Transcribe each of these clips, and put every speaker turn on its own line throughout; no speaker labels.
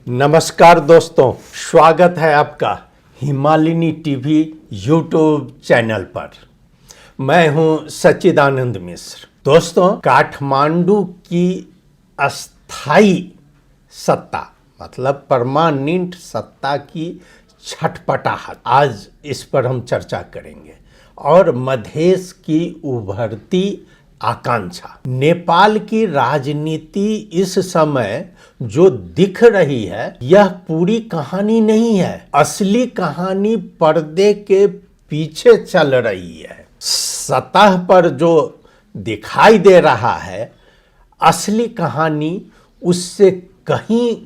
नमस्कार दोस्तों, स्वागत है आपका हिमालिनी टीवी यूट्यूब चैनल पर। मैं हूं सच्चिदानंद मिश्र। दोस्तों, काठमांडू की अस्थाई सत्ता मतलब परमानेंट सत्ता की छटपटाहट, आज इस पर हम चर्चा करेंगे। और मधेश की उभरती आकांक्षा। नेपाल की राजनीति इस समय जो दिख रही है, यह पूरी कहानी नहीं है। असली कहानी पर्दे के पीछे चल रही है। सतह पर जो दिखाई दे रहा है, असली कहानी उससे कहीं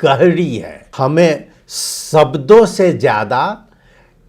गहरी है। हमें शब्दों से ज्यादा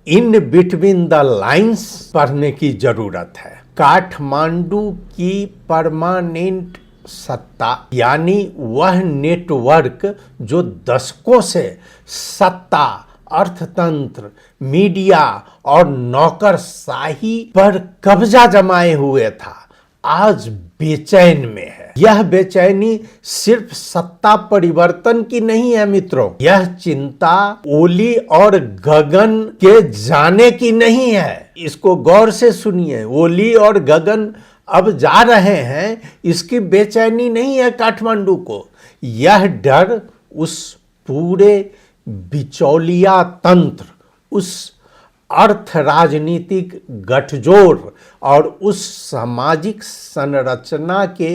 इन बिटवीन द लाइंस पढ़ने की जरूरत है। काठमांडू की परमानेंट सत्ता यानी वह नेटवर्क जो दशकों से सत्ता, अर्थतंत्र, मीडिया और नौकरशाही पर कब्जा जमाए हुए था, आज बेचैन में है। यह बेचैनी सिर्फ सत्ता परिवर्तन की नहीं है मित्रों, यह चिंता ओली और गगन के जाने की नहीं है। इसको गौर से सुनिए। ओली और गगन अब जा रहे हैं, इसकी बेचैनी नहीं है काठमांडू को। यह डर उस पूरे बिचौलिया तंत्र, उस अर्थ राजनीतिक गठजोड़ और उस सामाजिक संरचना के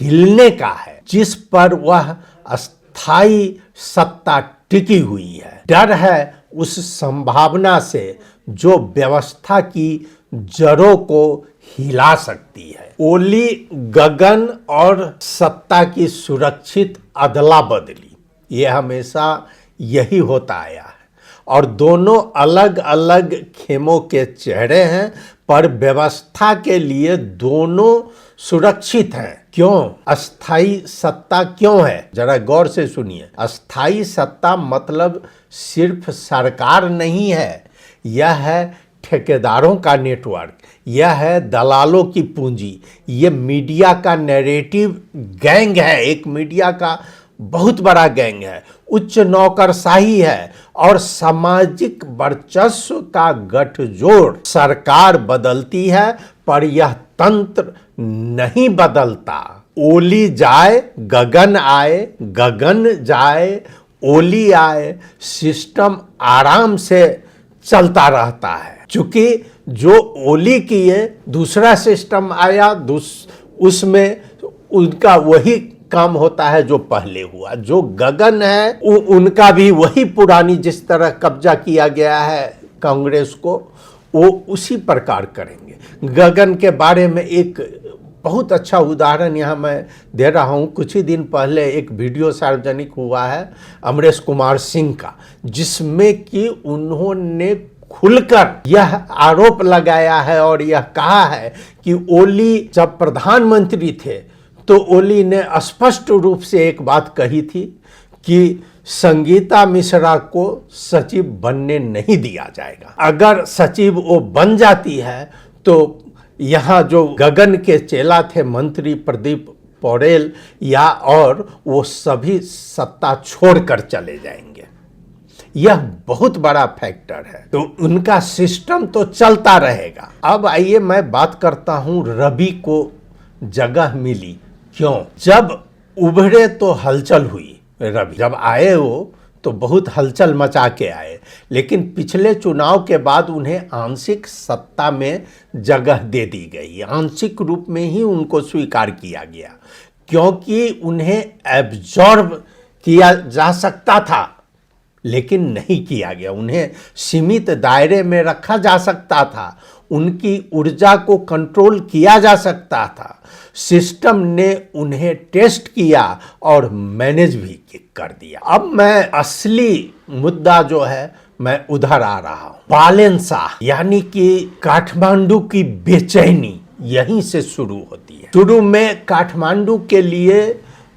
हिलने का है जिस पर वह अस्थाई सत्ता टिकी हुई है। डर है उस संभावना से जो व्यवस्था की जड़ों को हिला सकती है। ओली, गगन और सत्ता की सुरक्षित अदला बदली, ये हमेशा यही होता आया है। और दोनों अलग अलग खेमों के चेहरे हैं, पर व्यवस्था के लिए दोनों सुरक्षित हैं। क्यों? अस्थाई सत्ता क्यों है? जरा गौर से सुनिए। अस्थाई सत्ता मतलब सिर्फ सरकार नहीं है, यह है ठेकेदारों का नेटवर्क, यह है दलालों की पूंजी, ये मीडिया का नैरेटिव गैंग है, एक मीडिया का बहुत बड़ा गैंग है, उच्च नौकरशाही है और सामाजिक वर्चस्व का गठजोड़। सरकार बदलती है पर यह तंत्र नहीं बदलता। ओली जाए, गगन आए, गगन जाए, ओली आए, सिस्टम आराम से चलता रहता है। चूंकि जो ओली किए, दूसरा सिस्टम आया, उसमें उनका वही काम होता है जो पहले हुआ। जो गगन है उनका भी वही पुरानी, जिस तरह कब्जा किया गया है कांग्रेस को, वो उसी प्रकार करेंगे। गगन के बारे में एक बहुत अच्छा उदाहरण यहाँ मैं दे रहा हूँ। कुछ ही दिन पहले एक वीडियो सार्वजनिक हुआ है अमरेश कुमार सिंह का, जिसमें कि उन्होंने खुलकर यह आरोप लगाया है और यह कहा है कि ओली जब प्रधानमंत्री थे तो ओली ने स्पष्ट रूप से एक बात कही थी कि संगीता मिश्रा को सचिव बनने नहीं दिया जाएगा। अगर सचिव वो बन जाती है तो यहाँ जो गगन के चेला थे मंत्री प्रदीप पौडेल या और, वो सभी सत्ता छोड़कर चले जाएंगे। यह बहुत बड़ा फैक्टर है। तो उनका सिस्टम तो चलता रहेगा। अब आइए मैं बात करता हूं, रवि को जगह मिली क्यों? जब उभरे तो हलचल हुई। रवि जब आए वो तो बहुत हलचल मचा के आए, लेकिन पिछले चुनाव के बाद उन्हें आंशिक सत्ता में जगह दे दी गई। आंशिक रूप में ही उनको स्वीकार किया गया, क्योंकि उन्हें एब्जॉर्ब किया जा सकता था लेकिन नहीं किया गया। उन्हें सीमित दायरे में रखा जा सकता था, उनकी ऊर्जा को कंट्रोल किया जा सकता था। सिस्टम ने उन्हें टेस्ट किया और मैनेज भी कर दिया। अब मैं असली मुद्दा जो है मैं उधर आ रहा हूं। बालेन शाह यानी कि काठमांडू की बेचैनी यहीं से शुरू होती है। शुरू में काठमांडू के लिए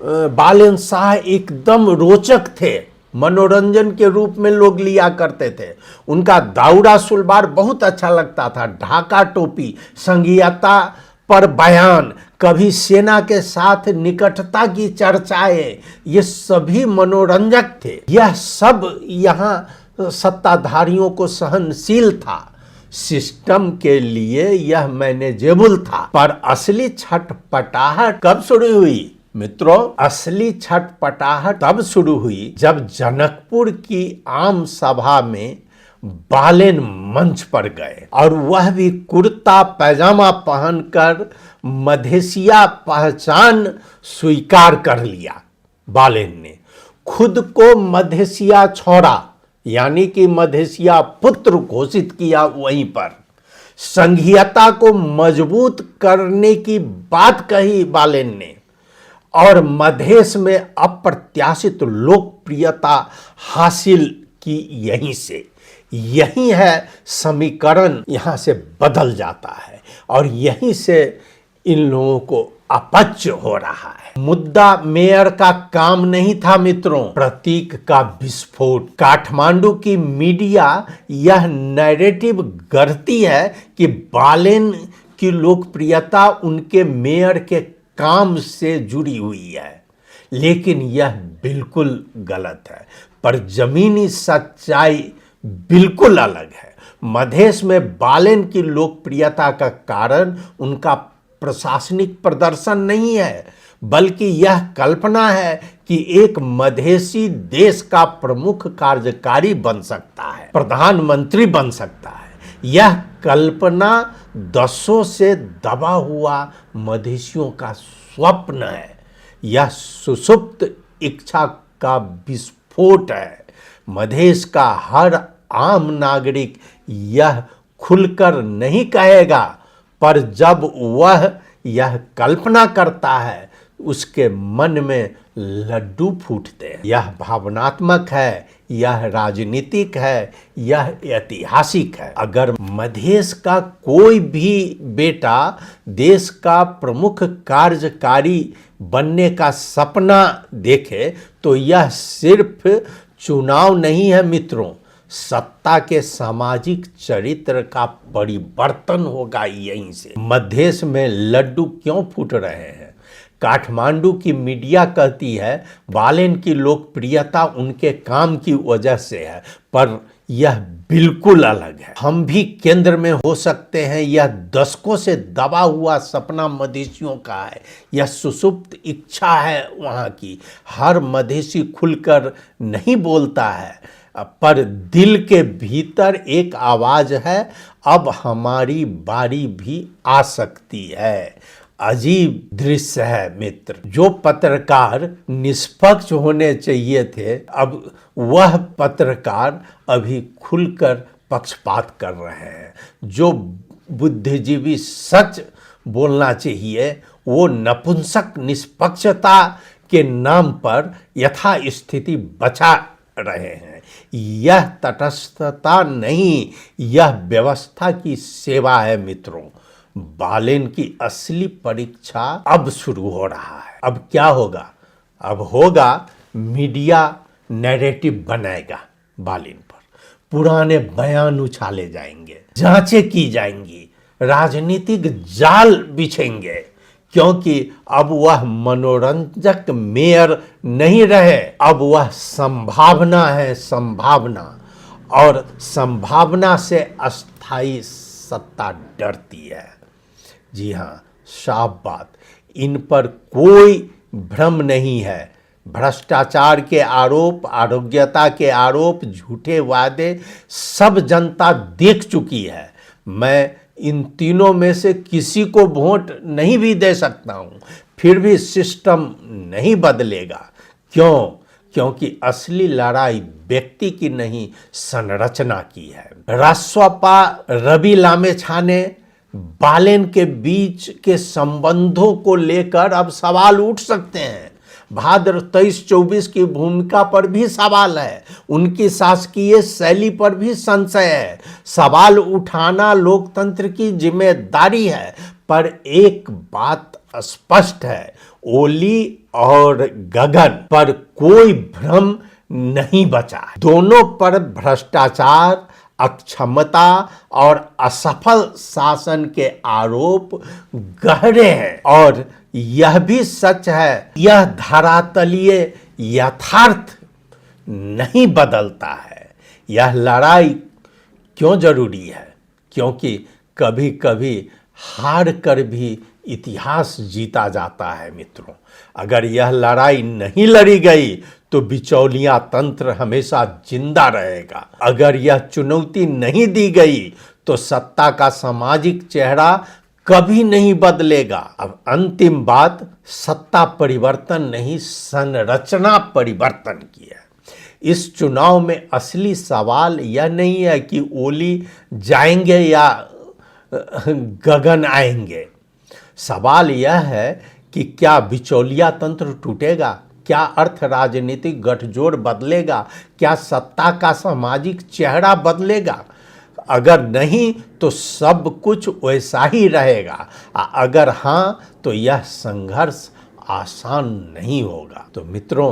बालेन शाह एकदम रोचक थे, मनोरंजन के रूप में लोग लिया करते थे। उनका दाउरा सुलबार बहुत अच्छा लगता था, ढाका टोपी, संघीयता पर बयान, कभी सेना के साथ निकटता की चर्चाएं, ये सभी मनोरंजक थे। यह सब यहाँ सत्ताधारियों को सहनशील था, सिस्टम के लिए यह मैनेजेबल था। पर असली छटपटाहट कब शुरू हुई मित्रों? असली छटपटाहट तब शुरू हुई जब जनकपुर की आम सभा में बालेन मंच पर गए, और वह भी कुर्ता पैजामा पहनकर मधेसिया पहचान स्वीकार कर लिया। बालेन ने खुद को मधेसिया छोड़ा यानी कि मधेसिया पुत्र घोषित किया। वहीं पर संघीयता को मजबूत करने की बात कही बालेन ने, और मधेश में अप्रत्याशित लोकप्रियता हासिल की यहीं से। यही है समीकरण, यहां से बदल जाता है और यहीं से इन लोगों को अपच हो रहा है। मुद्दा मेयर का काम नहीं था मित्रों, प्रतीक का विस्फोट। काठमांडू की मीडिया यह नैरेटिव गढ़ती है कि बालेन की लोकप्रियता उनके मेयर के काम से जुड़ी हुई है, लेकिन यह बिल्कुल गलत है। पर जमीनी सच्चाई बिल्कुल अलग है। मधेश में बालेन की लोकप्रियता का कारण उनका प्रशासनिक प्रदर्शन नहीं है, बल्कि यह कल्पना है कि एक मधेसी देश का प्रमुख कार्यकारी बन सकता है, प्रधानमंत्री बन सकता है। यह कल्पना दशकों से दबा हुआ मधेसियों का स्वप्न है। यह सुसुप्त इच्छा का विस्फोट है। मधेश का हर आम नागरिक यह खुलकर नहीं कहेगा, पर जब वह यह कल्पना करता है उसके मन में लड्डू फूटते हैं। यह भावनात्मक है, यह राजनीतिक है, यह ऐतिहासिक है। अगर मधेश का कोई भी बेटा देश का प्रमुख कार्यकारी बनने का सपना देखे तो यह सिर्फ चुनाव नहीं है मित्रों, सत्ता के सामाजिक चरित्र का परिवर्तन होगा यहीं से। मधेश में लड्डू क्यों फूट रहे हैं? काठमांडू की मीडिया कहती है बालेन की लोकप्रियता उनके काम की वजह से है, पर यह बिल्कुल अलग है। हम भी केंद्र में हो सकते हैं। यह दशकों से दबा हुआ सपना मधेसियों का है, यह सुसुप्त इच्छा है वहाँ की। हर मधेसी खुलकर नहीं बोलता है, पर दिल के भीतर एक आवाज है, अब हमारी बारी भी आ सकती है। अजीब दृश्य है मित्र। जो पत्रकार निष्पक्ष होने चाहिए थे, अब वह पत्रकार अभी खुलकर पक्षपात कर रहे हैं। जो बुद्धिजीवी सच बोलना चाहिए, वो नपुंसक निष्पक्षता के नाम पर यथास्थिति बचा रहे हैं। यह तटस्थता नहीं, यह व्यवस्था की सेवा है मित्रों। बालेन की असली परीक्षा अब शुरू हो रहा है। अब क्या होगा? अब होगा मीडिया नैरेटिव बनाएगा बालेन पर, पुराने बयान उछाले जाएंगे, जांचें की जाएंगी, राजनीतिक जाल बिछेंगे, क्योंकि अब वह मनोरंजक मेयर नहीं रहे, अब वह संभावना है, संभावना। और संभावना से अस्थाई सत्ता डरती है। जी हाँ, साफ बात, इन पर कोई भ्रम नहीं है। भ्रष्टाचार के आरोप, अयोग्यता के आरोप, झूठे वादे सब जनता देख चुकी है। मैं इन तीनों में से किसी को वोट नहीं भी दे सकता हूं, फिर भी सिस्टम नहीं बदलेगा। क्यों? क्योंकि असली लड़ाई व्यक्ति की नहीं, संरचना की है। रासपा रवि लामेछाने बालेन के बीच के संबंधों को लेकर अब सवाल उठ सकते हैं। भाद्र 23-24 की भूमिका पर भी सवाल है, उनकी शासकीय शैली पर भी संशय है। सवाल उठाना लोकतंत्र की जिम्मेदारी है, पर एक बात स्पष्ट है, ओली और गगन पर कोई भ्रम नहीं बचा। दोनों पर भ्रष्टाचार, अक्षमता और असफल शासन के आरोप गहरे हैं। और यह भी सच है, यह धरातलीय यथार्थ नहीं बदलता है। यह लड़ाई क्यों जरूरी है? क्योंकि कभी कभी हार कर भी इतिहास जीता जाता है मित्रों। अगर यह लड़ाई नहीं लड़ी गई तो बिचौलिया तंत्र हमेशा जिंदा रहेगा। अगर यह चुनौती नहीं दी गई तो सत्ता का सामाजिक चेहरा कभी नहीं बदलेगा। अब अंतिम बात सत्ता परिवर्तन नहीं, संरचना परिवर्तन की है। इस चुनाव में असली सवाल यह नहीं है कि ओली जाएंगे या गगन आएंगे। सवाल यह है कि क्या बिचौलिया तंत्र टूटेगा, क्या अर्थ राजनीतिक गठजोड़ बदलेगा, क्या सत्ता का सामाजिक चेहरा बदलेगा। अगर नहीं तो सब कुछ वैसा ही रहेगा। अगर हाँ तो यह संघर्ष आसान नहीं होगा। तो मित्रों,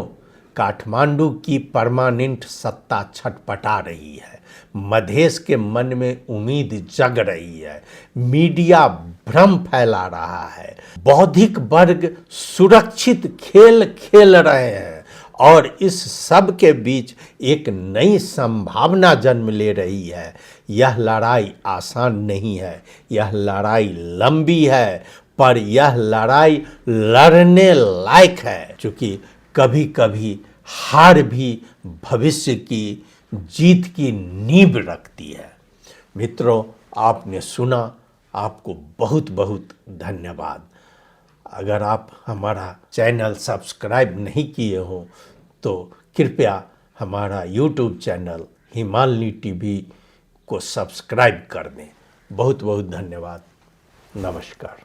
काठमांडू की परमानेंट सत्ता छटपटा रही है। मधेश के मन में उम्मीद जग रही है। मीडिया भ्रम फैला रहा है। बौद्धिक वर्ग सुरक्षित खेल खेल रहे हैं। और इस सब के बीच एक नई संभावना जन्म ले रही है। यह लड़ाई आसान नहीं है, यह लड़ाई लंबी है, पर यह लड़ाई लड़ने लायक है। क्योंकि कभी कभी हार भी भविष्य की जीत की नींव रखती है। मित्रों, आपने सुना, आपको बहुत बहुत धन्यवाद। अगर आप हमारा चैनल सब्सक्राइब नहीं किए हो तो कृपया हमारा YouTube चैनल हिमालनी टीवी को सब्सक्राइब कर दें। बहुत बहुत धन्यवाद। नमस्कार।